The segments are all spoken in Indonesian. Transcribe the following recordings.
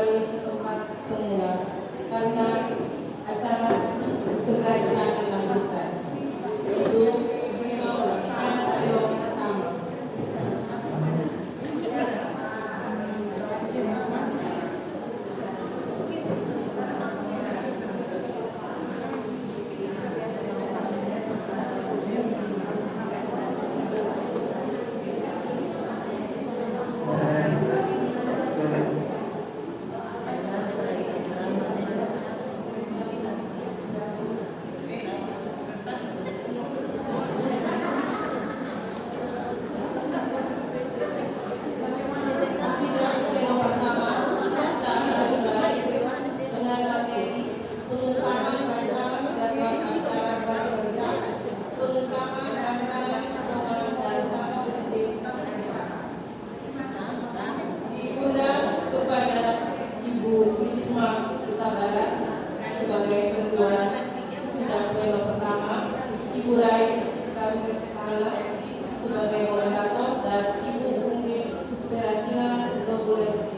kembali ke tempat semula karena acara segera kita akan lanjutkan. Untuk pleno pertama. Sebagai ketua sidang pleno pertama, Ibu Rais sebagai moderator, dan Ibu Umi Peratia Rogulen.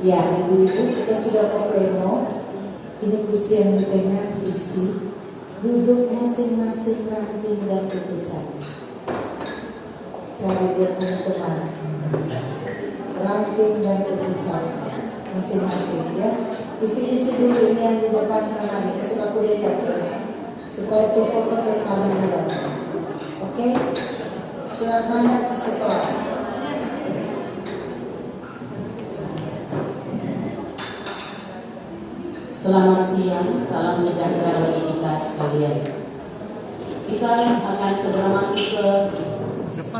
Ya, ibu-ibu, kita sudah mau pleno. Ini kursi yang di tengah diisi. Duduk masing-masing ranting dan putusan. Cara dia teman-teman. Ranting dan putusan masing-masing ya. Isi-isi dulu ini yang di depan kanan. Kasih aku lihat supaya itu foto terpaling mudah. Oke? Surat mana kasih tahu. Selamat siang, salam sejahtera bagi kita sekalian. Kita akan segera masuk ke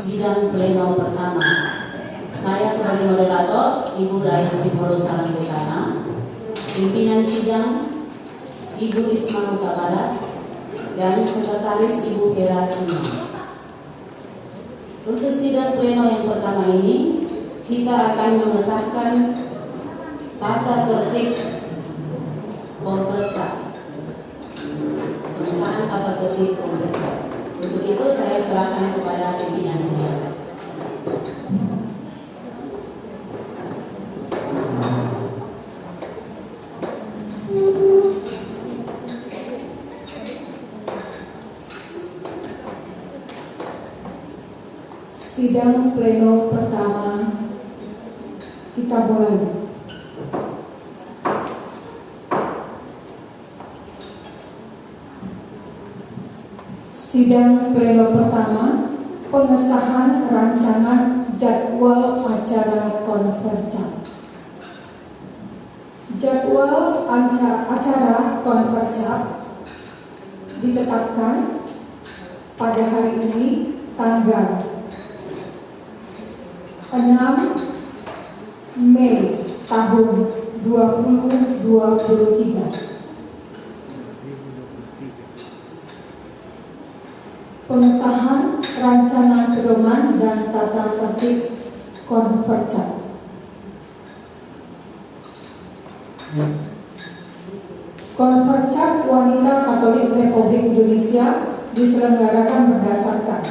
sidang pleno pertama. Saya sebagai moderator, Ibu Rais Hipolo Sarangketana, pimpinan sidang Ibu Risma Huta Barat, dan sekretaris Ibu Perasina. Untuk sidang pleno yang pertama ini, kita akan mengesahkan tata tertib Polperca. Pengesahan tata tertib pembentuk. Untuk itu saya serahkan kepada pimpinan sidang. Sidang pleno pertama kita mulai. Sidang pleno pertama, pengesahan rancangan jadwal acara Konfercap. Jadwal acara Konfercap ditetapkan pada hari ini tanggal 6 Mei tahun 2023. Pengesahan rancangan pedoman dan tata tertib Konfercap. Konfercap Wanita Katolik Republik Indonesia diselenggarakan berdasarkan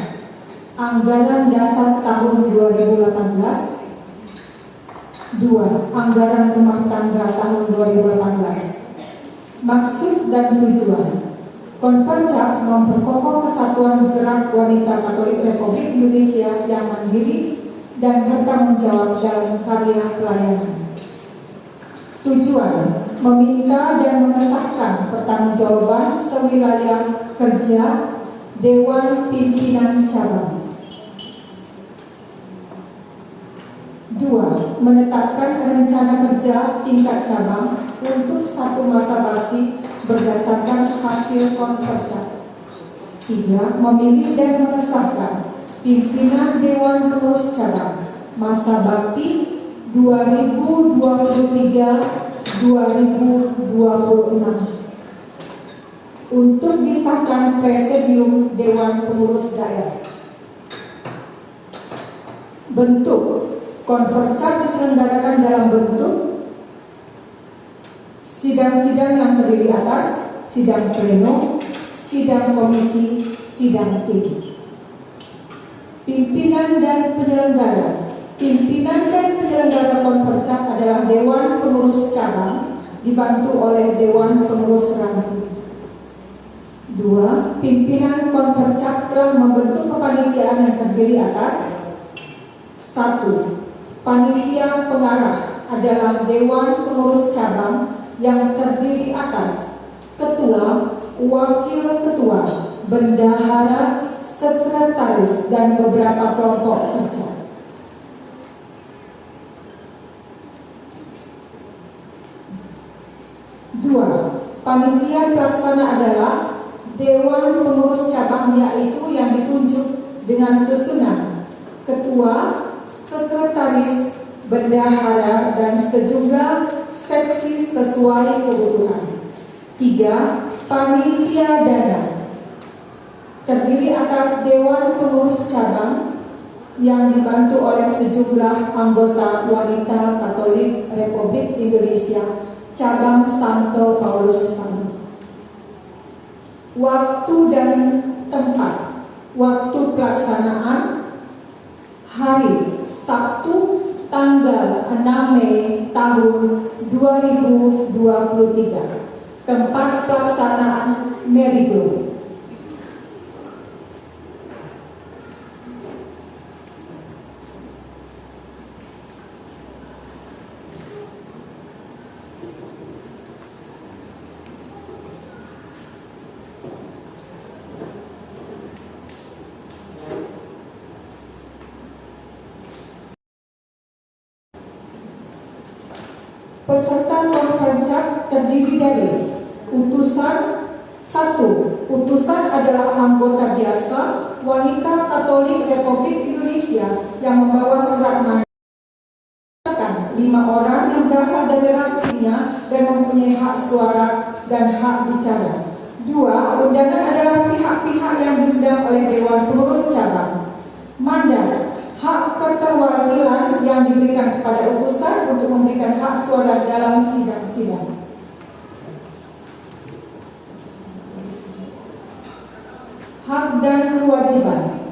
Anggaran Dasar tahun 2018, 2. Anggaran Rumah Tangga tahun 2018. Maksud dan tujuan Konfercap memperkokoh kesatuan gerak wanita Katolik Republik Indonesia yang mandiri dan bertanggung jawab dalam karya pelayanan. Tujuan meminta dan mengesahkan pertanggungjawaban sewilayah kerja Dewan Pimpinan Cabang. 2. Menetapkan rencana kerja tingkat cabang untuk satu masa bakti berdasarkan hasil Konfercap. 3. Memilih dan mengesahkan pimpinan Dewan Pengurus Cabang masa bakti 2023-2026 untuk disahkan Presidium Dewan Pengurus Daerah. Bentuk Konfercap diselenggarakan dalam bentuk sidang-sidang yang terdiri atas sidang pleno, sidang komisi, sidang tim. Pimpinan dan penyelenggara. Pimpinan dan penyelenggara Konfercap adalah Dewan Pengurus Cabang dibantu oleh Dewan Pengurus Ranting. 2. Pimpinan Konfercap telah membentuk kepanitiaan yang terdiri atas 1. Panitia pengarah adalah Dewan Pengurus Cabang yang terdiri atas ketua, wakil ketua, bendahara, sekretaris, dan beberapa kelompok kerja. 2. Panitia pelaksana adalah Dewan Pengurus Cabang yaitu yang ditunjuk dengan susunan ketua, sekretaris, bendahara, dan sejumlah seksi sesuai kebutuhan. 3. Panitia dana terdiri atas Dewan Pengurus Cabang yang dibantu oleh sejumlah anggota wanita Katolik Republik Indonesia Cabang Santo Paulus Pandi. Waktu dan tempat. Waktu pelaksanaan hari Sabtu tanggal 6 Mei tahun 2023. Tempat pelaksanaan Meriglo. Peserta Konfercap terdiri dari utusan. 1. Utusan adalah anggota biasa wanita Katolik Republik Indonesia yang membawa surat mandat 5 orang yang berasal dari rantingnya dan mempunyai hak suara dan hak bicara. 2. Undangan adalah pihak-pihak yang diundang oleh Dewan Pengurus Cabang. Mandat, hak keterwakilan yang diberikan kepada utusan untuk memberikan hak suara dalam sidang-sidang. Hak dan kewajiban.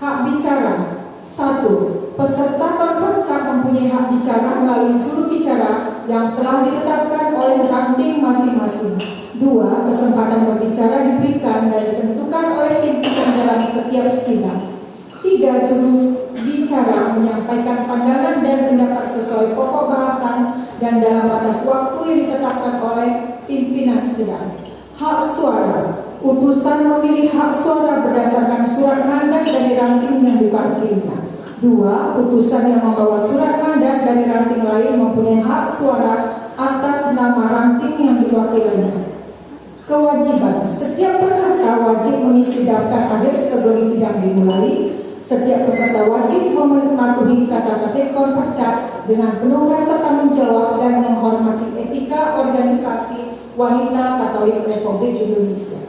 Hak bicara. 1. Peserta konferensi mempunyai hak bicara melalui juru bicara yang telah ditetapkan oleh ranting masing-masing. 2. Kesempatan berbicara diberikan dan ditentukan oleh pimpinan dalam setiap sidang. 3. Juru bicara menyampaikan pandangan dan pendapat sesuai pokok bahasan dan dalam batas waktu yang ditetapkan oleh pimpinan sidang. Hak suara. Utusan memilih hak suara berdasarkan surat mandat dari ranting yang diwakilinya. 2. Utusan yang membawa surat mandat dari ranting lain mempunyai hak suara atas nama ranting yang diwakilinya. Kewajiban. Setiap peserta wajib mengisi daftar hadir sebelum sidang dimulai. Setiap peserta wajib mematuhi kata tertib konferensi dengan penuh rasa tanggung jawab dan menghormati etika organisasi Wanita Katolik Republik Indonesia.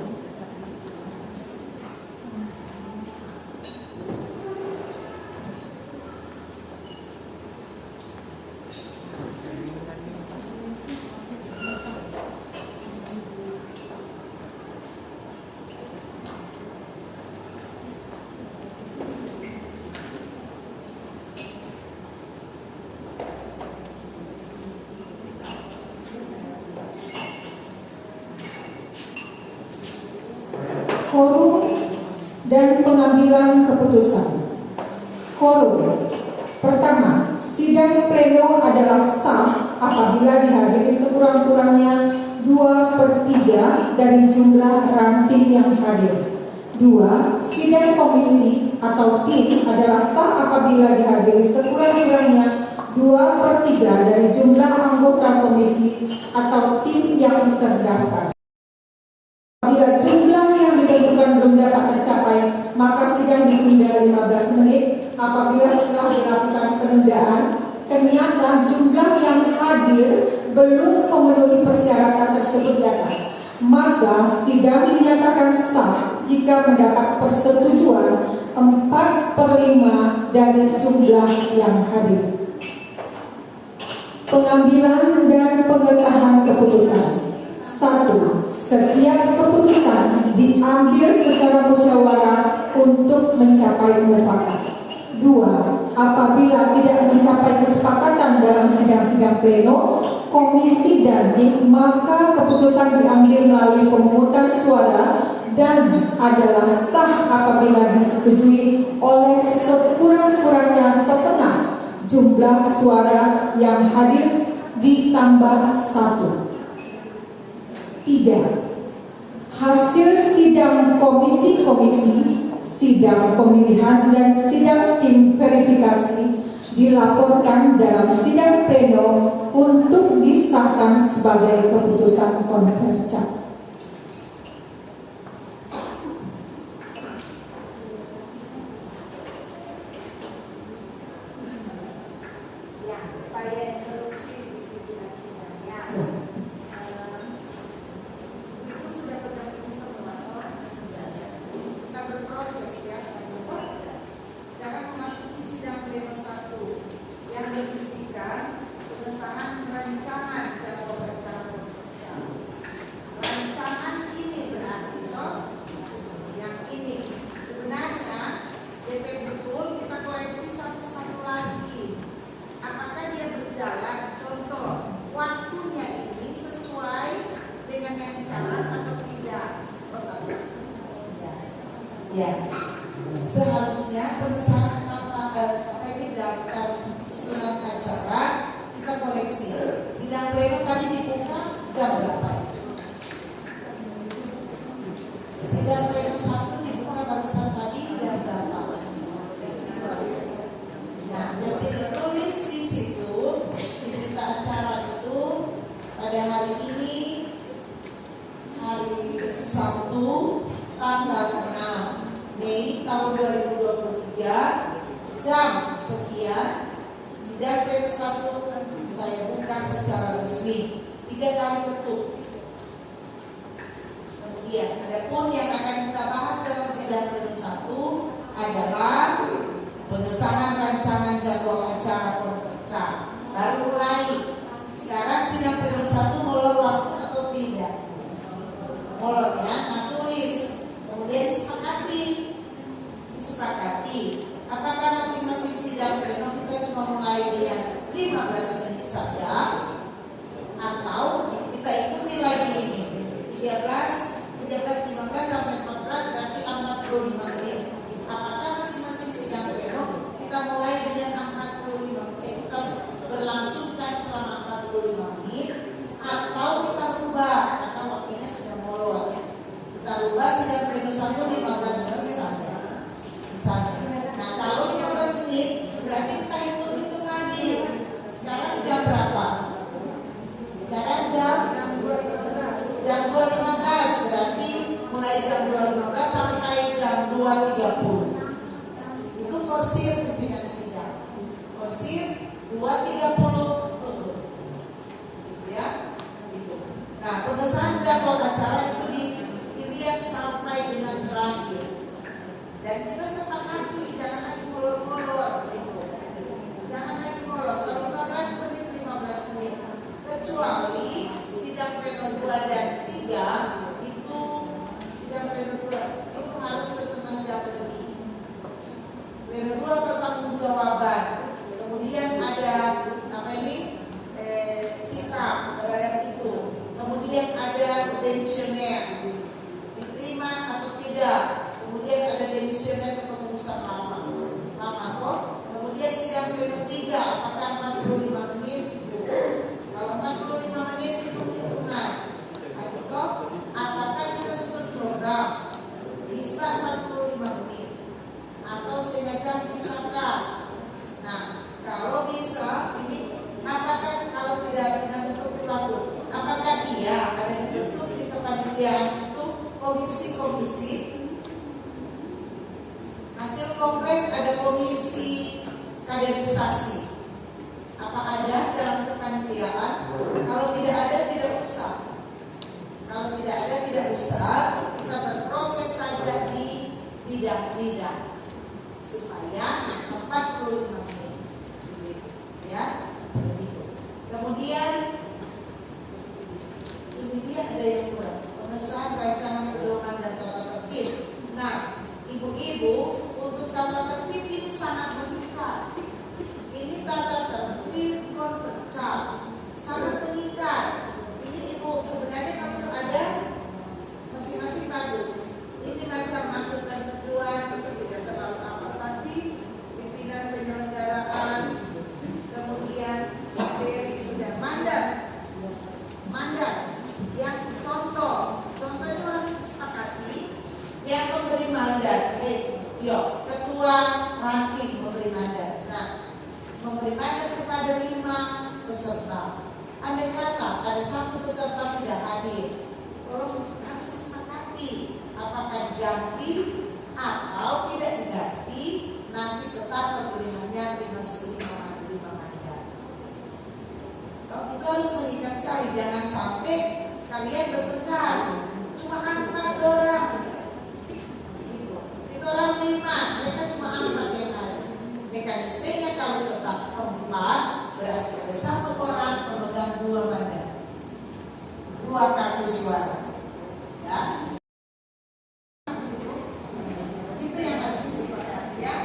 Quorum dan pengambilan keputusan. Quorum. Pertama, sidang pleno adalah sah apabila dihadiri sekurang-kurangnya 2/3 dari jumlah ranting yang hadir. 2. Sidang komisi atau tim adalah sah apabila dihadiri sekurang-kurangnya 2/3 dari jumlah anggota komisi atau tim yang terdaftar. Apabila jumlah yang ditentukan belum dapat tercapai, maka sidang ditunda 15 menit. Apabila setelah dilakukan penundaan, ternyata jumlah yang hadir belum memenuhi persyaratan tersebut di atas, maka sidang dinyatakan sah jika mendapat persetujuan 4/5 dari jumlah yang hadir. Pengambilan dan pengesahan keputusan. 1. Setiap keputusan diambil secara musyawarah untuk mencapai mufakat. 2. Apabila tidak mencapai kesepakatan dalam sidang-sidang pleno, komisi dan tim, maka keputusan diambil melalui pemungutan suara dan adalah sah apabila disetujui oleh sekurang-kurangnya setengah jumlah suara yang hadir ditambah 1. 3. Hasil sidang komisi-komisi, sidang pemilihan dan sidang tim verifikasi dilaporkan dalam sidang pleno untuk disahkan sebagai keputusan konferensi. Ya, seharusnya pengesahan apa ini daftar susunan acara kita koreksi. Sidang pleno tadi dibuka jam berapa? Sidang pleno 1 dibuka barusan tadi jam berapa? Nah, mesti ditulis di situ di berita acara itu pada hari ini hari Sabtu tanggal 6 Mei tahun 2023 jam sekian sidang pleno 1 saya buka secara resmi 3 kali ketuk. Kemudian ada poin yang akan kita bahas dalam sidang pleno 1 adalah pengesahan rancangan jadwal acara konferensi. Baru mulai. Sekarang sidang pleno 1 molor waktu atau tidak? Molor ya, nah tulis. Kemudian disepakati disepakati. Apakah masing-masing sidang pleno kita cuma mulai dengan 15 menit saja, atau kita ikuti lagi ini 13, 15 sampai 14 berarti 45 menit. Apakah masing-masing sidang pleno kita mulai dengan 45 menit, kita berlangsungkan selama 45 menit, atau kita rubah karena waktunya sudah molor. Kita rubah sidang pleno 15 menit saja. Misalnya. Nah, kalau 15 menit berarti kita hitung lagi. Sekarang jam berapa? Sekarang jam 2.15, berarti mulai jam 2.15 sampai jam 2.30. Itu forsir pimpinan sidang. Forsir 2.30 tutup. Gitu ya. Gitu. Nah, pengesahan jadwal acara itu dilihat sampai dengan terakhir. Dan kita sepakati jangan lagi molor-molor gitu. Jangan lagi molor. Kalau 15 menit, 15 menit. Kecuali sidang pleno 2 dan 3 itu sidang pleno 2 itu harus setengah jam lebih. Pleno 2 pertanggungjawaban. Kemudian ada sikap terhadap itu. Kemudian ada demisioner, diterima atau tidak. Kemudian ada demisioner kepengurusan lama kok. Kemudian sidang pleno 3 apakah 45 menit itu. Kalau 45 menit itu hitungan. Nah, itu kok apakah kita susun program bisa 45 menit atau setengah jam bisakah? Nah, kalau bisa ini apakah kalau tidak ditutup waktu, apakah iya ada ditutup di kepanitiaan itu komisi-komisi. Hasil kongres ada komisi kaderisasi. Apa ada dalam kepanitiaan? Kalau tidak ada, tidak usah. Kalau tidak ada, tidak usah. Kita berproses saja di bidang-bidang supaya 45 menit. Ya, begitu. Kemudian ini dia ada yang kurang. Pengesahan rancangan pedoman dan tata tertib. Nah, ibu-ibu, untuk tata tertib ini sangat mengikat. Ini tata tertib konvencal, sangat mengikat. Ini ibu sebenarnya kalau ada masing-masing bagus. Ini macam maksud dan tujuan itu tidak terlalu amat, tapi pimpinan penyelenggaraan, kemudian materi sudah mandat yang contoh itu harus disepakati. Yang memberi mandat, ketua ranking memberi mandat. Nah, memberi mandat kepada 5 peserta. Andai kata ada 1 peserta tidak hadir, tolong harus disepakati apakah diganti atau tidak diganti. Nanti tetap pemilihannya 5 mandat. Kalau itu harus mengikat sekali, jangan sampai kalian bertengkar cuma 4 orang. Itu orang 5, mereka cuma 4 yang ada. Mekanismenya kalau tetap 4 berarti ada 1 orang pemegang 2 mandat, 2 kartu suara. Ya, itu yang harus disepakati ya.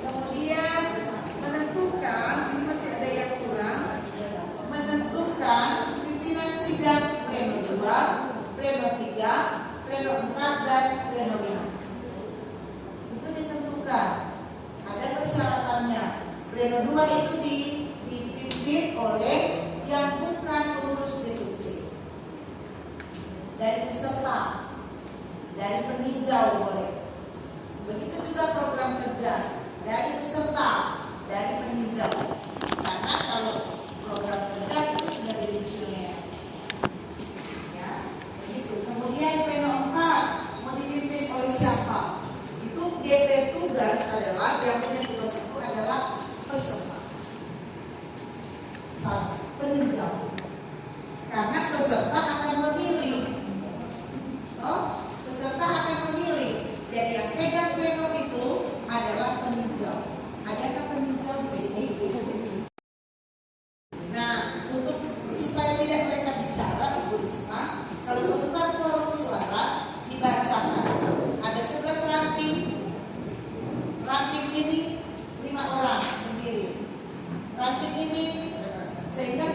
Kemudian menentukan, ini masih ada yang kurang, menentukan pimpinan sidang pleno 2, pleno 3, pleno 4 dan pleno 5. Itu ditentukan. Ada persyaratannya. Pleno 2 itu dipimpin oleh yang bukan pengurus DPC, dari peserta, dari peninjau boleh. Begitu juga program kerja dari peserta, dari peninjau. Karena kalau program kerja itu sudah demisioner. Ya, begitu. Kemudian pleno 4 mau dipimpin oleh siapa? Itu DP tugas adalah yang punya tugas itu adalah peserta. Peninjau. Karena peserta akan memilih. Peserta akan memilih. Jadi yang pegang pleno itu adalah peninjau. Adakah peninjau di sini? Nah, untuk supaya tidak mereka bicara, Ibu Risma, kalau sebentar forum suara dibacakan. Ada 11 ranting. ini 5 orang berdiri. Ranting ini sehingga